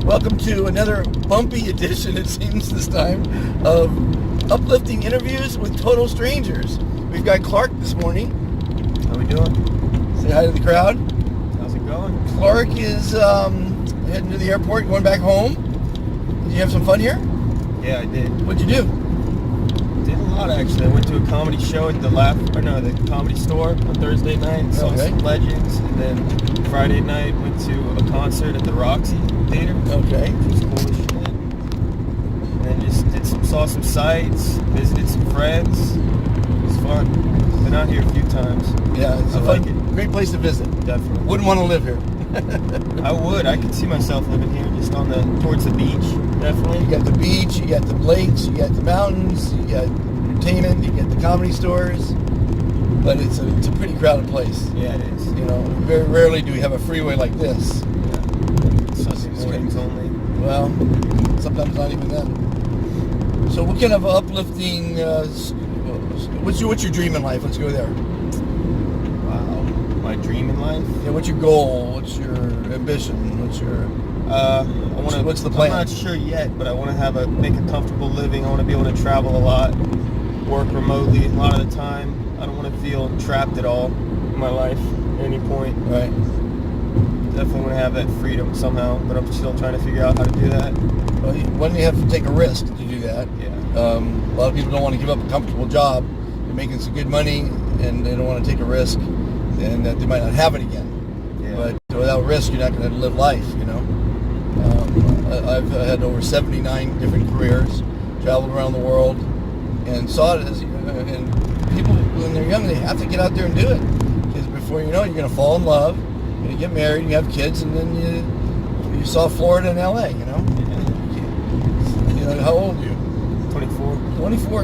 Welcome to another bumpy edition, it seems this time, of Uplifting Interviews with Total Strangers. We've got Clark this morning. How we doing? Say hi to the crowd. How's it going? Clark is heading to the airport, going back home. Did you have some fun here? Yeah, I did. What'd you do? Did a lot, actually. I went to a comedy show at the Comedy Store on Thursday night. Saw some legends. And then Friday night went to a concert at the Roxy Theater. Okay. Which was cool as shit. And then just saw some sights, visited some friends. It was fun. Been out here a few times. Yeah, it's I a like fun, it. great place to visit. Definitely. Wouldn't want to live here. I would. I could see myself living here, just towards the beach. Definitely. You got the beach, you got the lakes, you got the mountains, you got entertainment, you got the comedy stores. But it's a pretty crowded place. Yeah, it is. You know, very rarely do we have a freeway like this. Sunday mornings only. Well, sometimes not even then. So what kind of uplifting, what's your dream in life? Let's go there. Wow. My dream in life? Yeah, what's your goal? What's your ambition? What's the plan? I'm not sure yet, but I want to make a comfortable living. I want to be able to travel a lot, work remotely a lot of the time. I don't want to feel trapped at all in my life at any point. Right. Definitely want to have that freedom somehow, but I'm still trying to figure out how to do that. Well, one, you have to take a risk to do that. Yeah. A lot of people don't want to give up a comfortable job. They're making some good money, and they don't want to take a risk, and that they might not have it again. Yeah. But without risk, you're not going to live life, you know. I've had over 79 different careers, traveled around the world, and saw it as, and people, when they're young, they have to get out there and do it. Because before you know it, you're going to fall in love, you're going to get married, you have kids, and then you saw Florida and LA, you know. You know, how old are you? 24. 24, 24.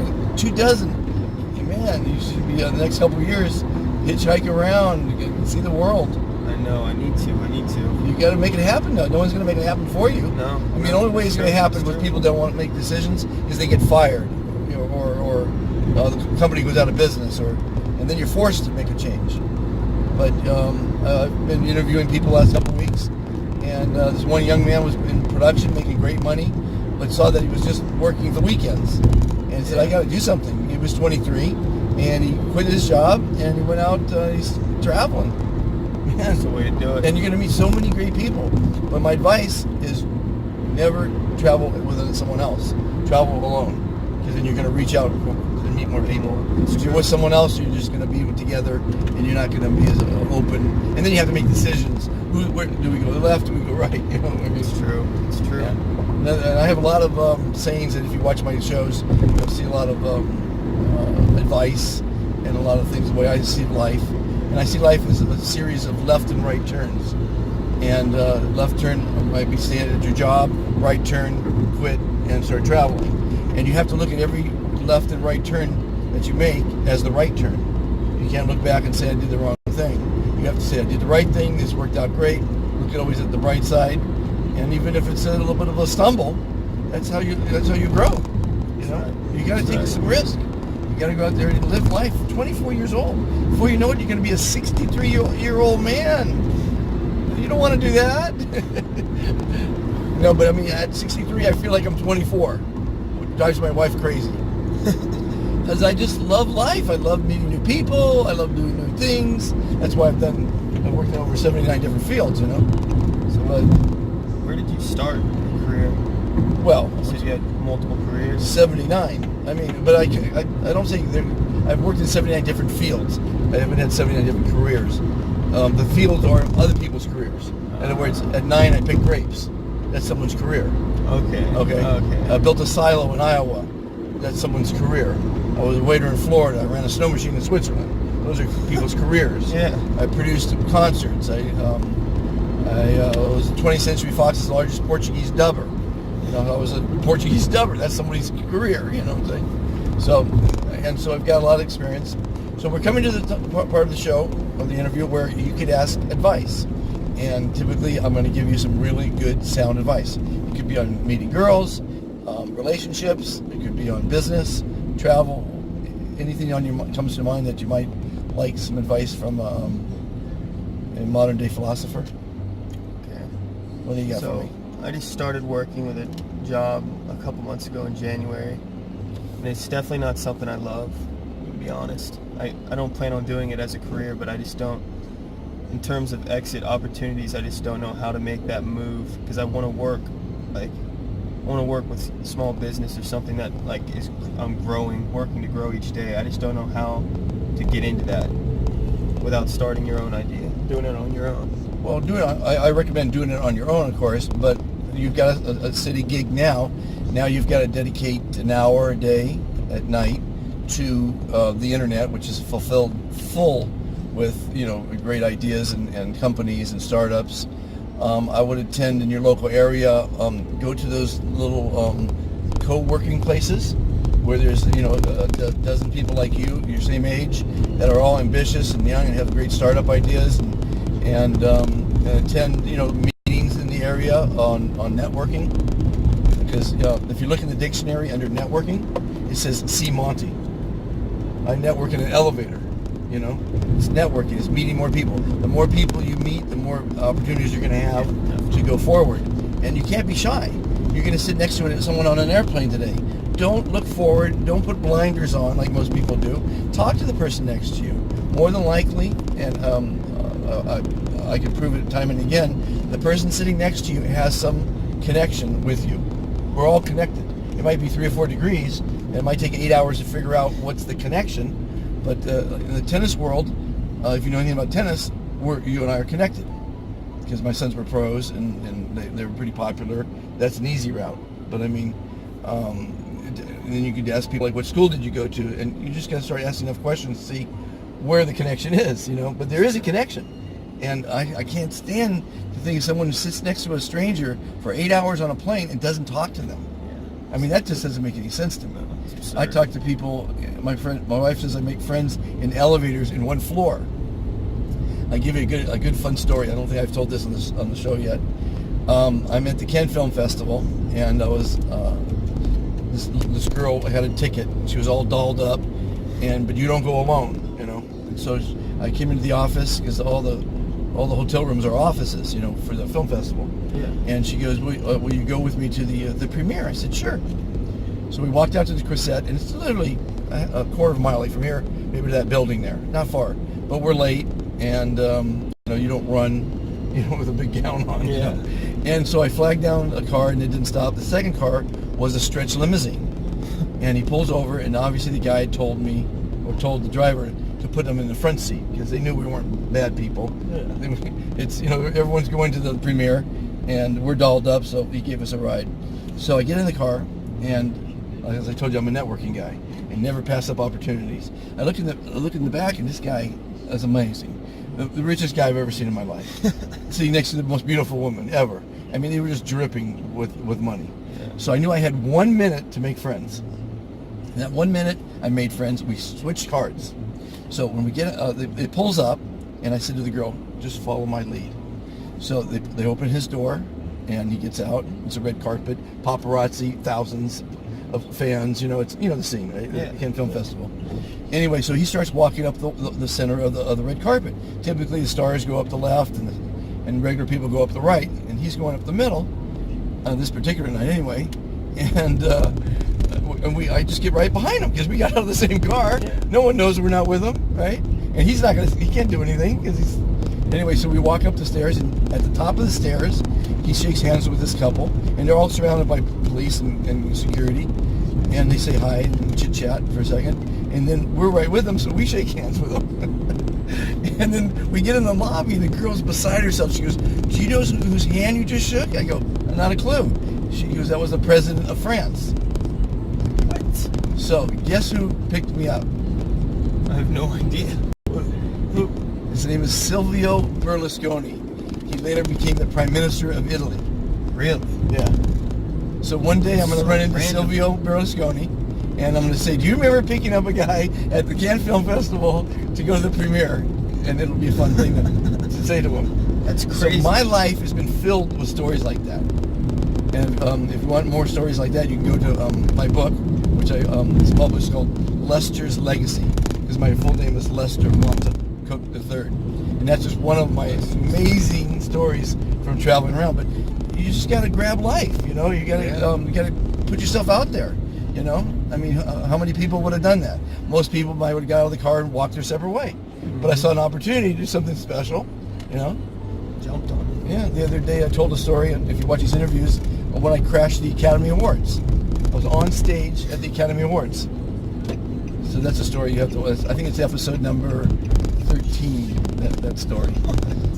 Man, you should be, the next couple of years, hitchhike around, see the world. I know, I need to. You got to make it happen, though. No one's going to make it happen for you. No. I mean, the only way it's going to happen with people that don't want to make decisions is they get fired, you know, or the company goes out of business, and then you're forced to make a change. But I've been interviewing people the last couple of weeks, and this one young man was in production making great money, but saw that he was just working the weekends, and he said, I got to do something. He was 23, and he quit his job, and he went out, he's traveling. That's the way to do it. And you're going to meet so many great people. But my advice is never travel with someone else. Travel alone. Because then you're going to reach out and meet more people. If you're with someone else, you're just going to be together, and you're not going to be as open. And then you have to make decisions. Where do we go left? Do we go right? You know what I mean? It's true. Yeah. And I have a lot of sayings that if you watch my shows, you'll see a lot of advice and a lot of things, the way I see life. And I see life as a series of left and right turns. And left turn might be staying at your job, right turn, quit, and start traveling. And you have to look at every left and right turn that you make as the right turn. You can't look back and say, I did the wrong thing. You have to say, I did the right thing, this worked out great. Look always at the bright side. And even if it's a little bit of a stumble, that's how you grow. You know, you got to take some risk. You got to go out there and live life. 24 years old. Before you know it, you're going to be a 63-year-old man. You don't want to do that. No, but I mean, at 63, I feel like I'm 24. Which drives my wife crazy. Because I just love life. I love meeting new people. I love doing new things. That's why I've worked in over 79 different fields, you know. So, where did you start your career? Well, You said you had multiple careers. 79. I mean, but I don't say I've worked in 79 different fields. I haven't had 79 different careers. The fields are other people's careers. In other words, at 9 I picked grapes. That's someone's career. Okay. I built a silo in Iowa. That's someone's career. I was a waiter in Florida. I ran a snow machine in Switzerland. Those are people's careers. Yeah. I produced concerts. I was 20th Century Fox's largest Portuguese dubber. You know, I was a Portuguese dubber. That's somebody's career, you know what I'm saying? So I've got a lot of experience. So we're coming to the part of the show, of the interview, where you could ask advice. And typically, I'm going to give you some really good, sound advice. It could be on meeting girls, relationships. It could be on business, travel, anything comes to mind that you might like some advice from a modern day philosopher? Okay. What do you got for me? I just started working with a job a couple months ago in January, and it's definitely not something I love, to be honest. I don't plan on doing it as a career, but I just don't, in terms of exit opportunities, I just don't know how to make that move, because I want to work with small business or something that I'm working to grow each day. I just don't know how to get into that without starting your own idea, doing it on your own. Well, I recommend doing it on your own, of course, but you've got a city gig now. Now you've got to dedicate an hour a day at night to the internet, which is full with, great ideas and companies and startups. I would attend in your local area, go to those little co-working places where there's, a dozen people like you, your same age, that are all ambitious and young and have great startup ideas, and attend, meetings in the area on networking. Because if you look in the dictionary under networking, it says see Monty. I network in an elevator. It's networking. It's meeting more people. The more people you meet, the more opportunities you're going to have to go forward. And you can't be shy. You're going to sit next to someone on an airplane today. Don't look forward. Don't put blinders on like most people do. Talk to the person next to you. More than likely, and I can prove it time and again, the person sitting next to you has some connection with you. We're all connected. It might be 3 or 4 degrees, and it might take 8 hours to figure out what's the connection. But in the tennis world, if you know anything about tennis, you and I are connected. Because my sons were pros, and they were pretty popular. That's an easy route. But I mean, and then you could ask people like, what school did you go to? And you just got to start asking enough questions to see where the connection is, But there is a connection. And I can't stand to think of someone who sits next to a stranger for 8 hours on a plane and doesn't talk to them. I mean, that just doesn't make any sense to me. I talk to people. My wife says I make friends in elevators in one floor. I give you a good fun story. I don't think I've told this on the show yet. I'm at the Cannes Film Festival, and I was this girl had a ticket. She was all dolled up, but you don't go alone, And so I came into the office because all the hotel rooms are offices, for the film festival. Yeah. And she goes, will you go with me to the premiere? I said, sure. So we walked out to the Croisette, and it's literally a quarter of a mile from here, maybe to that building there. Not far. But we're late, and you don't run, with a big gown on. Yeah. And so I flagged down a car, and it didn't stop. The second car was a stretch limousine. And he pulls over, and obviously the guy told the driver to put them in the front seat because they knew we weren't bad people. Yeah. It's everyone's going to the premiere, and we're dolled up, so he gave us a ride. So I get in the car, and as I told you, I'm a networking guy and never pass up opportunities. I look in the back, and this guy is amazing, the richest guy I've ever seen in my life, sitting next to the most beautiful woman ever. I mean, they were just dripping with money. Yeah. So I knew I had 1 minute to make friends. In that 1 minute, I made friends. We switched cards. So when we get, it pulls up, and I said to the girl, just follow my lead. So they open his door, and he gets out. It's a red carpet, paparazzi, thousands of fans. It's the scene, right? Yeah. The Cannes Film Festival. Anyway, so he starts walking up the center of the red carpet. Typically, the stars go up the left, and regular people go up the right, and he's going up the middle. This particular night, anyway, and I just get right behind him because we got out of the same car. Yeah. No one knows we're not with him, right? And he can't do anything because anyway. So we walk up the stairs, and at the top of the stairs, he shakes hands with this couple, and they're all surrounded by police and security, and they say hi and chit chat for a second, and then we're right with them, so we shake hands with them. And then we get in the lobby, and the girl's beside herself. She goes, "Do you know whose hand you just shook?" I go, "Not a clue." She goes, "That was the president of France." What? So guess who picked me up? I have no idea. Who? His name is Silvio Berlusconi. He later became the Prime Minister of Italy. Really? Yeah. So one day I'm going to run into Silvio Berlusconi, and I'm going to say, "Do you remember picking up a guy at the Cannes Film Festival to go to the premiere?" And it'll be a fun thing to say to him. That's crazy. So my life has been filled with stories like that. And if you want more stories like that, you can go to my book, which is published, called Lester's Legacy, because my full name is Lester Monta Cook III. And that's just one of my amazing stories from traveling around. But you just got to grab life. You know, you got to put yourself out there. You know, I mean, how many people would have done that? Most people might have got out of the car and walked their separate way. Mm-hmm. But I saw an opportunity to do something special. You know, jumped on it. Yeah, the other day I told a story, and if you watch these interviews, of when I crashed the Academy Awards. I was on stage at the Academy Awards. So that's a story you have to. I think it's episode number 13. That story.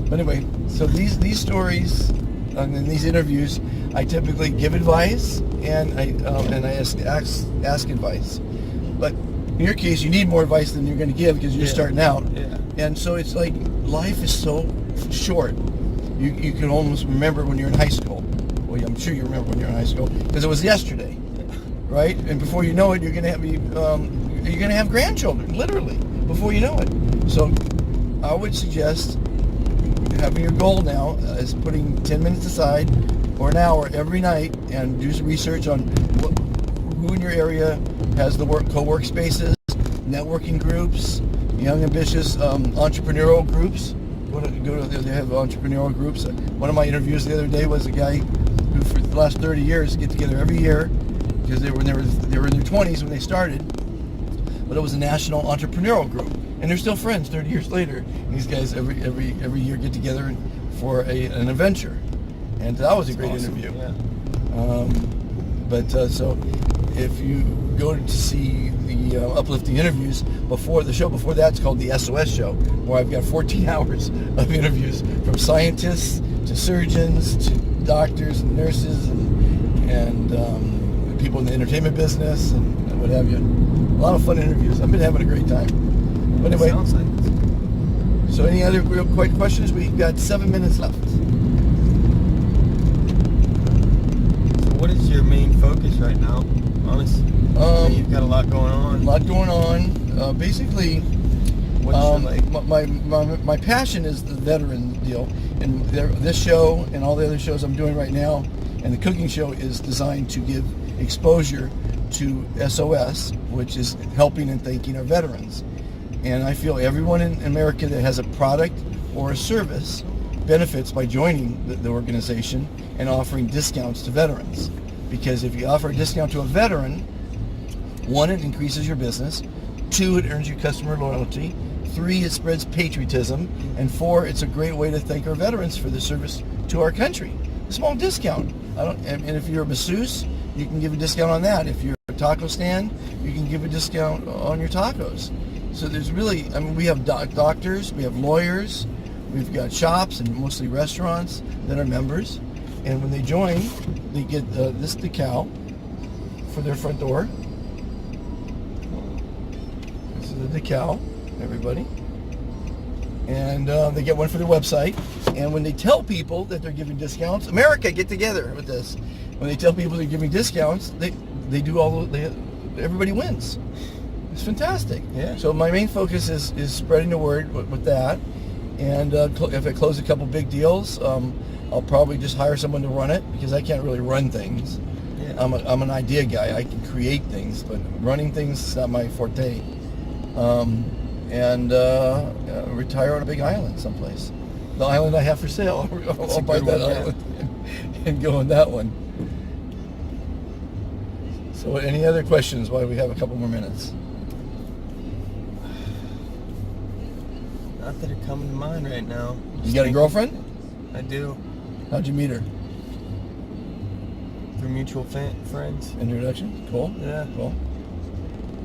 But anyway, so these stories and in these interviews, I typically give advice and I ask advice. But in your case, you need more advice than you're going to give because you're starting out. Yeah. And so it's like life is so short. You can almost remember when you're in high school. Well, I'm sure you remember when you're in high school because it was yesterday, right? And before you know it, you're going to have grandchildren, literally, before you know it. So I would suggest having your goal now is putting 10 minutes aside or an hour every night and do some research on who in your area has the co-work spaces, networking groups, young ambitious entrepreneurial groups. They have entrepreneurial groups. One of my interviews the other day was a guy who for the last 30 years get together every year because they were in their 20s when they started. But it was a national entrepreneurial group, and they're still friends 30 years later. And these guys every year get together for an adventure, and that was a great interview. Yeah. So if you go to see the Uplifting interviews before the show, before that, it's called the SOS show, where I've got 14 hours of interviews from scientists to surgeons to doctors and nurses and people in the entertainment business and what have you. A lot of fun interviews. I've been having a great time. But anyway, sounds like it. So any other real quick questions? We've got 7 minutes left. So what is your main focus right now? Honestly, you've got a lot going on. A lot going on. Basically, my passion is the veteran deal, and this show and all the other shows I'm doing right now, and the cooking show is designed to give exposure to SOS, which is helping and thanking our veterans. And I feel everyone in America that has a product or a service benefits by joining the organization and offering discounts to veterans. Because if you offer a discount to a veteran, 1, it increases your business, 2, it earns you customer loyalty, 3, it spreads patriotism, and 4, it's a great way to thank our veterans for their service to our country. A small discount. And if you're a masseuse, you can give a discount on that. If you're a taco stand, you can give a discount on your tacos. So there's really, we have doctors, we have lawyers, we've got shops and mostly restaurants that are members. And when they join, they get this decal for their front door. This is the decal, everybody. And they get one for their website. And when they tell people that they're giving discounts, America, get together with this. When they tell people they're giving discounts, they do everybody wins. It's fantastic. Yeah. So my main focus is spreading the word with that. And if I close a couple big deals, I'll probably just hire someone to run it because I can't really run things. Yeah. I'm an idea guy. I can create things, but running things is not my forte. Retire on a big island someplace. The island I have for sale. I'll buy that island and go on that one. So any other questions while we have a couple more minutes? Not that are coming to mind right now. You got a girlfriend? I do. How'd you meet her? Through mutual friends. Introduction? Cool. Yeah. Cool.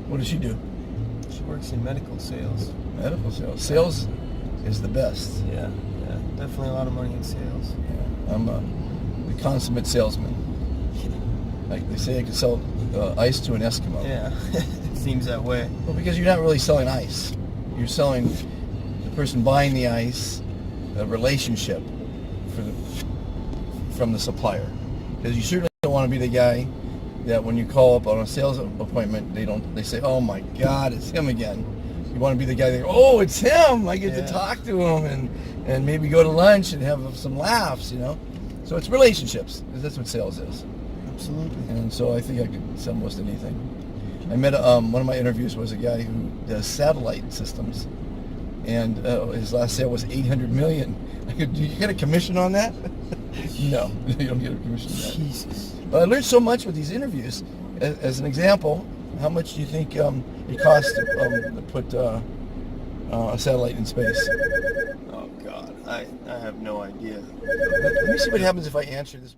What does she do? She works in medical sales. Medical sales. Sales is the best. Yeah. Definitely a lot of money in sales. Yeah. I'm the consummate salesman. Like they say, I can sell ice to an Eskimo. Yeah, it seems that way. Well, because you're not really selling ice. You're selling the person buying the ice a relationship from the supplier. Because you certainly don't want to be the guy that when you call up on a sales appointment, they say, oh my God, it's him again. You want to be the guy that, oh, it's him. I get to talk to him and maybe go to lunch and have some laughs, you know. So it's relationships, because that's what sales is. Absolutely. And so I think I could sell most anything. I met one of my interviews was a guy who does satellite systems, and his last sale was 800 million. I go, do you get a commission on that? No, you don't get a commission on that. Jesus. But I learned so much with these interviews. As an example, how much do you think it costs to put a satellite in space? Oh God, I have no idea. Let me see what happens if I answer this.